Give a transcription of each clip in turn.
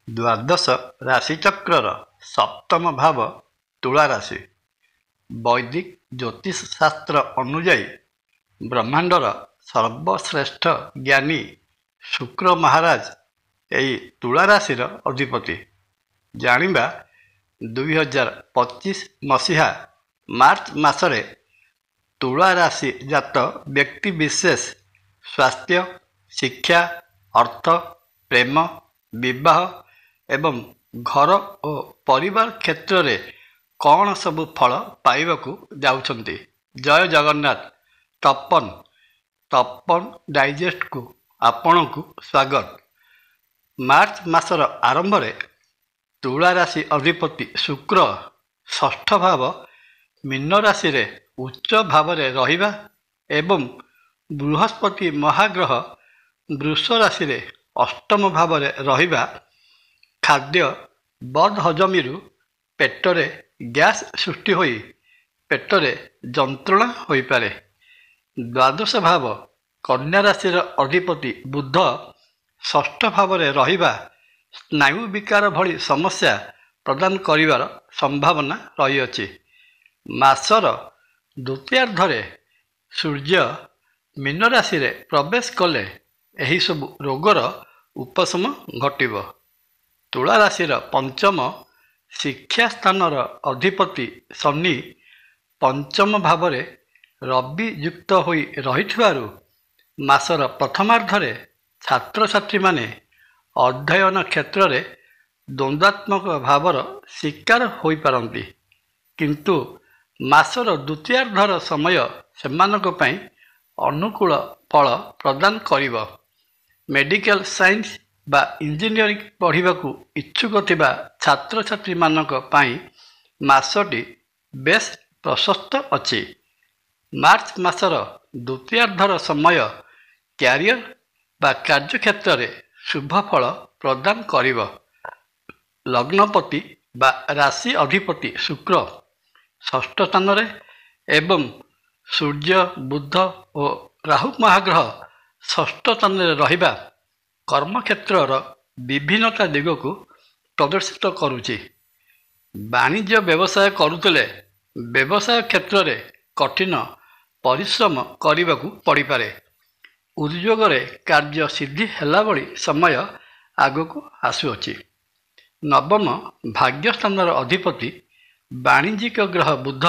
ଦ୍ୱାଦଶ ରାଶିଚକ୍ରର ସପ୍ତମ ଭାବ ତୁଳା ରାଶି। ବୈଦିକ ଜ୍ୟୋତିଷ ଶାସ୍ତ୍ର ଅନୁଯାୟୀ ବ୍ରହ୍ମାଣ୍ଡର ସର୍ବଶ୍ରେଷ୍ଠ ଜ୍ଞାନୀ ଶୁକ୍ର ମହାରାଜ ଏହି ତୁଳା ରାଶିର ଅଧିପତି। ଜାଣିବା 2025 ମସିହା ମାର୍ଚ୍ଚ ମାସରେ ତୁଳା ରାଶି ଜାତ ବ୍ୟକ୍ତି ବିଶେଷ ସ୍ୱାସ୍ଥ୍ୟ, ଶିକ୍ଷା, ଅର୍ଥ, ପ୍ରେମ, ବିବାହ ଏବଂ ଘର ଓ ପରିବାର କ୍ଷେତ୍ରରେ କ'ଣ ସବୁ ଫଳ ପାଇବାକୁ ଯାଉଛନ୍ତି। ଜୟ ଜଗନ୍ନାଥ। ତପନ ଡାଇଜେଷ୍ଟକୁ ଆପଣଙ୍କୁ ସ୍ୱାଗତ। ମାର୍ଚ୍ଚ ମାସର ଆରମ୍ଭରେ ତୁଳା ରାଶି ଅଧିପତି ଶୁକ୍ର ଷଷ୍ଠ ଭାବ ମୀନ ରାଶିରେ ଉଚ୍ଚ ଭାବରେ ରହିବା ଏବଂ ବୃହସ୍ପତି ମହାଗ୍ରହ ବୃଷ ରାଶିରେ ଅଷ୍ଟମ ଭାବରେ ରହିବା ଖାଦ୍ୟ ବଦହଜମୀରୁ ପେଟରେ ଗ୍ୟାସ୍ ସୃଷ୍ଟି ହୋଇ ପେଟରେ ଯନ୍ତ୍ରଣା ହୋଇପାରେ। ଦ୍ୱାଦଶ ଭାବ କନ୍ୟା ରାଶିର ଅଧିପତି ବୁଧ ଷଷ୍ଠ ଭାବରେ ରହିବା ସ୍ନାୟୁ ବିକାର ଭଳି ସମସ୍ୟା ପ୍ରଦାନ କରିବାର ସମ୍ଭାବନା ରହିଅଛି। ମାସର ଦ୍ୱିତୀୟାର୍ଦ୍ଧରେ ସୂର୍ଯ୍ୟ ମୀନ ରାଶିରେ ପ୍ରବେଶ କଲେ ଏହିସବୁ ରୋଗର ଉପଶମ ଘଟିବ। ତୁଳା ରାଶିର ପଞ୍ଚମ ଶିକ୍ଷା ସ୍ଥାନର ଅଧିପତି ଶନି ପଞ୍ଚମ ଭାବରେ ରବି ଯୁକ୍ତ ହୋଇ ରହିଥିବାରୁ ମାସର ପ୍ରଥମାର୍ଦ୍ଧରେ ଛାତ୍ରଛାତ୍ରୀମାନେ ଅଧ୍ୟୟନ କ୍ଷେତ୍ରରେ ଦ୍ୱନ୍ଦ୍ୱାତ୍ମକ ଭାବର ଶିକାର ହୋଇପାରନ୍ତି, କିନ୍ତୁ ମାସର ଦ୍ୱିତୀୟାର୍ଦ୍ଧର ସମୟ ସେମାନଙ୍କ ପାଇଁ ଅନୁକୂଳ ଫଳ ପ୍ରଦାନ କରିବ। ମେଡିକାଲ ସାଇନ୍ସ ବା ଇଞ୍ଜିନିୟରିଂ ପଢ଼ିବାକୁ ଇଚ୍ଛୁକ ଥିବା ଛାତ୍ରଛାତ୍ରୀମାନଙ୍କ ପାଇଁ ମାସଟି ବେଶ୍ ପ୍ରଶସ୍ତ ଅଛି। ମାର୍ଚ୍ଚ ମାସର ଦ୍ୱିତୀୟାର୍ଦ୍ଧର ସମୟ କ୍ୟାରିୟର ବା କାର୍ଯ୍ୟକ୍ଷେତ୍ରରେ ଶୁଭ ଫଳ ପ୍ରଦାନ କରିବ। ଲଗ୍ନପତି ବା ରାଶି ଅଧିପତି ଶୁକ୍ର ଷଷ୍ଠ ସ୍ଥାନରେ ଏବଂ ସୂର୍ଯ୍ୟ, ବୁଧ ଓ ରାହୁ ମହାଗ୍ରହ ଷଷ୍ଠ ସ୍ଥାନରେ ରହିବା କର୍ମକ୍ଷେତ୍ରର ବିଭିନ୍ନତା ଦିଗକୁ ପ୍ରଦର୍ଶିତ କରୁଛି। ବାଣିଜ୍ୟ ବ୍ୟବସାୟ କରୁଥିଲେ ବ୍ୟବସାୟ କ୍ଷେତ୍ରରେ କଠିନ ପରିଶ୍ରମ କରିବାକୁ ପଡ଼ିପାରେ। ଉଦ୍ୟୋଗରେ କାର୍ଯ୍ୟ ସିଦ୍ଧି ହେଲା ଭଳି ସମୟ ଆଗକୁ ଆସୁଅଛି। ନବମ ଭାଗ୍ୟସ୍ଥାନର ଅଧିପତି ବାଣିଜ୍ୟିକ ଗ୍ରହ ବୁଧ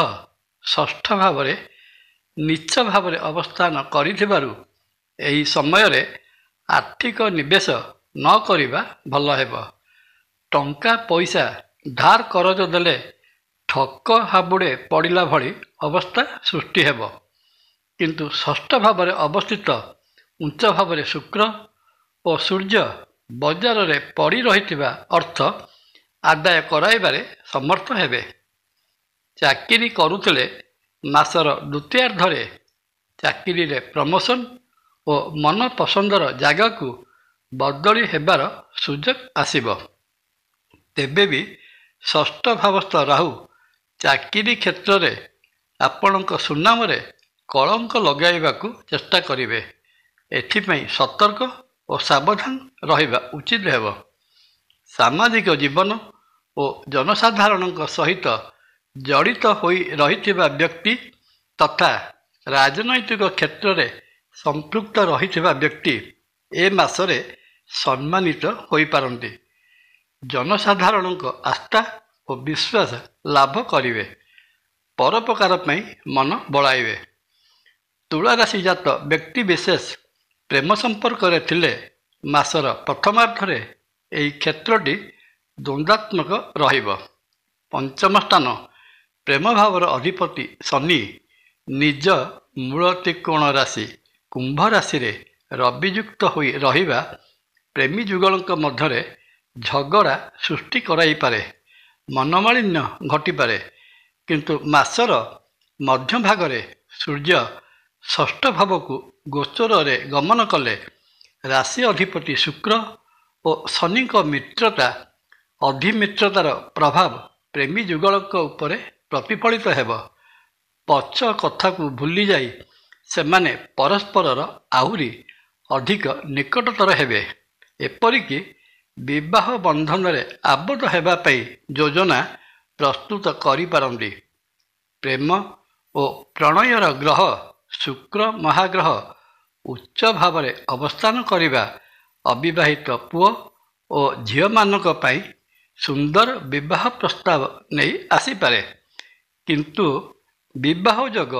ଷଷ୍ଠ ଭାବରେ ନୀଚ ଭାବରେ ଅବସ୍ଥାନ କରିଥିବାରୁ ଏହି ସମୟରେ ଆର୍ଥିକ ନିବେଶ ନ କରିବା ଭଲ ହେବ। ଟଙ୍କା ପଇସା ଧାର କରଜ ଦେଲେ ଠକ ହାବୁଡ଼େ ପଡ଼ିଲା ଭଳି ଅବସ୍ଥା ସୃଷ୍ଟି ହେବ, କିନ୍ତୁ ଷଷ୍ଠ ଭାବରେ ଅବସ୍ଥିତ ଉଚ୍ଚ ଭାବରେ ଶୁକ୍ର ଓ ସୂର୍ଯ୍ୟ ବଜାରରେ ପଡ଼ି ରହିଥିବା ଅର୍ଥ ଆଦାୟ କରାଇବାରେ ସମର୍ଥ ହେବେ। ଚାକିରି କରୁଥିଲେ ମାସର ଦ୍ୱିତୀୟାର୍ଦ୍ଧରେ ଚାକିରିରେ ପ୍ରମୋସନ ଓ ମନପସନ୍ଦର ଜାଗାକୁ ବଦଳି ହେବାର ସୁଯୋଗ ଆସିବ। ତେବେ ବି ଷଷ୍ଠ ଭାବସ୍ଥ ରାହୁ ଚାକିରି କ୍ଷେତ୍ରରେ ଆପଣଙ୍କ ସୁନାମରେ କଳଙ୍କ ଲଗାଇବାକୁ ଚେଷ୍ଟା କରିବେ। ଏଥିପାଇଁ ସତର୍କ ଓ ସାବଧାନ ରହିବା ଉଚିତ ହେବ। ସାମାଜିକ ଜୀବନ ଓ ଜନସାଧାରଣଙ୍କ ସହିତ ଜଡ଼ିତ ହୋଇ ରହିଥିବା ବ୍ୟକ୍ତି ତଥା ରାଜନୈତିକ କ୍ଷେତ୍ରରେ ସମ୍ପୃକ୍ତ ରହିଥିବା ବ୍ୟକ୍ତି ଏ ମାସରେ ସମ୍ମାନିତ ହୋଇପାରନ୍ତି। ଜନସାଧାରଣଙ୍କ ଆସ୍ଥା ଓ ବିଶ୍ୱାସ ଲାଭ କରିବେ। ପରୋପକାର ପାଇଁ ମନ ବଳାଇବେ। ତୁଳା ରାଶି ଜାତ ବ୍ୟକ୍ତି ବିଶେଷ ପ୍ରେମ ସମ୍ପର୍କରେ ଥିଲେ ମାସର ପ୍ରଥମାର୍ଦ୍ଧରେ ଏହି କ୍ଷେତ୍ରଟି ଦ୍ୱନ୍ଦ୍ୱାତ୍ମକ ରହିବ। ପଞ୍ଚମ ସ୍ଥାନ ପ୍ରେମ ଭାବର ଅଧିପତି ଶନି ନିଜ ମୂଳ ତ୍ରିକୋଣ ରାଶି କୁମ୍ଭ ରାଶିରେ ରବିଯୁକ୍ତ ହୋଇ ରହିବା ପ୍ରେମୀ ଯୁଗଳଙ୍କ ମଧ୍ୟରେ ଝଗଡ଼ା ସୃଷ୍ଟି କରାଇପାରେ, ମନମାଳିନ୍ୟ ଘଟିପାରେ, କିନ୍ତୁ ମାସର ମଧ୍ୟଭାଗରେ ସୂର୍ଯ୍ୟ ଷଷ୍ଠ ଭାବକୁ ଗୋଚରରେ ଗମନ କଲେ ରାଶି ଅଧିପତି ଶୁକ୍ର ଓ ଶନିଙ୍କ ମିତ୍ରତା ଅଧିମିତ୍ରତାର ପ୍ରଭାବ ପ୍ରେମୀ ଯୁଗଳଙ୍କ ଉପରେ ପ୍ରତିଫଳିତ ହେବ। ପଛ କଥାକୁ ଭୁଲିଯାଇ ସେମାନେ ପରସ୍ପରର ଆହୁରି ଅଧିକ ନିକଟତର ହେବେ। ଏପରିକି ବିବାହ ବନ୍ଧନରେ ଆବଦ୍ଧ ହେବା ପାଇଁ ଯୋଜନା ପ୍ରସ୍ତୁତ କରିପାରନ୍ତି। ପ୍ରେମ ଓ ପ୍ରଣୟର ଗ୍ରହ ଶୁକ୍ର ମହାଗ୍ରହ ଉଚ୍ଚ ଭାବରେ ଅବସ୍ଥାନ କରିବା ଅବିବାହିତ ପୁଅ ଓ ଝିଅମାନଙ୍କ ପାଇଁ ସୁନ୍ଦର ବିବାହ ପ୍ରସ୍ତାବ ନେଇ ଆସିପାରେ। କିନ୍ତୁ ବିବାହ ଯୋଗ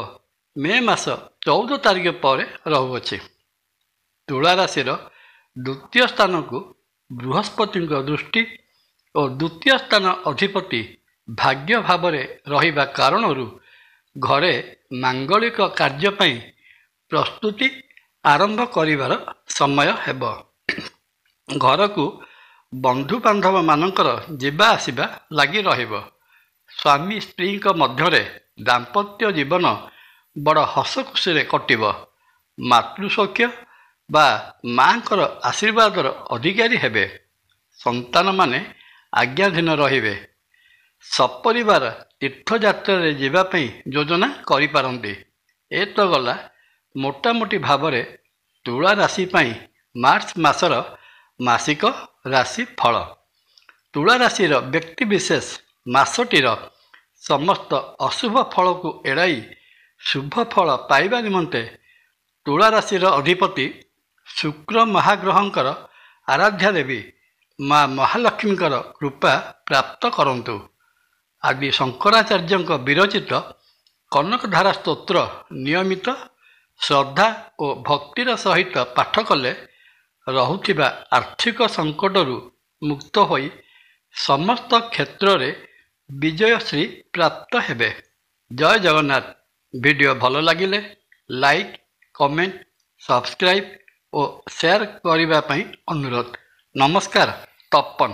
ମେ ମାସ 14 ତାରିଖ ପରେ ରହୁଅଛି। ତୁଳା ରାଶିର ଦ୍ୱିତୀୟ ସ୍ଥାନକୁ ବୃହସ୍ପତିଙ୍କ ଦୃଷ୍ଟି ଓ ଦ୍ୱିତୀୟ ସ୍ଥାନ ଅଧିପତି ଭାଗ୍ୟ ଭାବରେ ରହିବା କାରଣରୁ ଘରେ ମାଙ୍ଗଳିକ କାର୍ଯ୍ୟ ପାଇଁ ପ୍ରସ୍ତୁତି ଆରମ୍ଭ କରିବାର ସମୟ ହେବ। ଘରକୁ ବନ୍ଧୁବାନ୍ଧବମାନଙ୍କର ଯିବା ଆସିବା ଲାଗି ରହିବ। ସ୍ୱାମୀ ସ୍ତ୍ରୀଙ୍କ ମଧ୍ୟରେ ଦାମ୍ପତ୍ୟ ଜୀବନ ବଡ଼ ହସଖୁସିରେ କଟିବ। ମାତୃସୌଖ୍ୟ ବା ମାଙ୍କର ଆଶୀର୍ବାଦର ଅଧିକାରୀ ହେବେ। ସନ୍ତାନମାନେ ଆଜ୍ଞାଧୀନ ରହିବେ। ସପରିବାର ତୀର୍ଥଯାତ୍ରାରେ ଯିବା ପାଇଁ ଯୋଜନା କରିପାରନ୍ତି। ଏ ତ ଗଲା ମୋଟାମୋଟି ଭାବରେ ତୁଳା ରାଶି ପାଇଁ ମାର୍ଚ୍ଚ ମାସର ମାସିକ ରାଶି ଫଳ। ତୁଳା ରାଶିର ବ୍ୟକ୍ତିବିଶେଷ ମାସଟିର ସମସ୍ତ ଅଶୁଭ ଫଳକୁ ଏଡ଼ାଇ ଶୁଭ ଫଳ ପାଇବା ନିମନ୍ତେ ତୁଳା ରାଶିର ଅଧିପତି ଶୁକ୍ର ମହାଗ୍ରହଙ୍କର ଆରାଧ୍ୟା ଦେବୀ ମା ମହାଲକ୍ଷ୍ମୀଙ୍କର କୃପା ପ୍ରାପ୍ତ କରନ୍ତୁ। ଆଦି ଶଙ୍କରାଚାର୍ଯ୍ୟଙ୍କ ବିରଚିତ କନକଧାରା ସ୍ତୋତ୍ର ନିୟମିତ ଶ୍ରଦ୍ଧା ଓ ଭକ୍ତିର ସହିତ ପାଠ କଲେ ରହୁଥିବା ଆର୍ଥିକ ସଙ୍କଟରୁ ମୁକ୍ତ ହୋଇ ସମସ୍ତ କ୍ଷେତ୍ରରେ ବିଜୟଶ୍ରୀ ପ୍ରାପ୍ତ ହେବେ। ଜୟ ଜଗନ୍ନାଥ। ଭିଡ଼ିଓ ଭଲ ଲାଗିଲେ ଲାଇକ୍, କମେଣ୍ଟ, ସବସ୍କ୍ରାଇବ୍ ଓ ସେୟାର କରିବା ପାଇଁ ଅନୁରୋଧ। ନମସ୍କାର। ତପନ।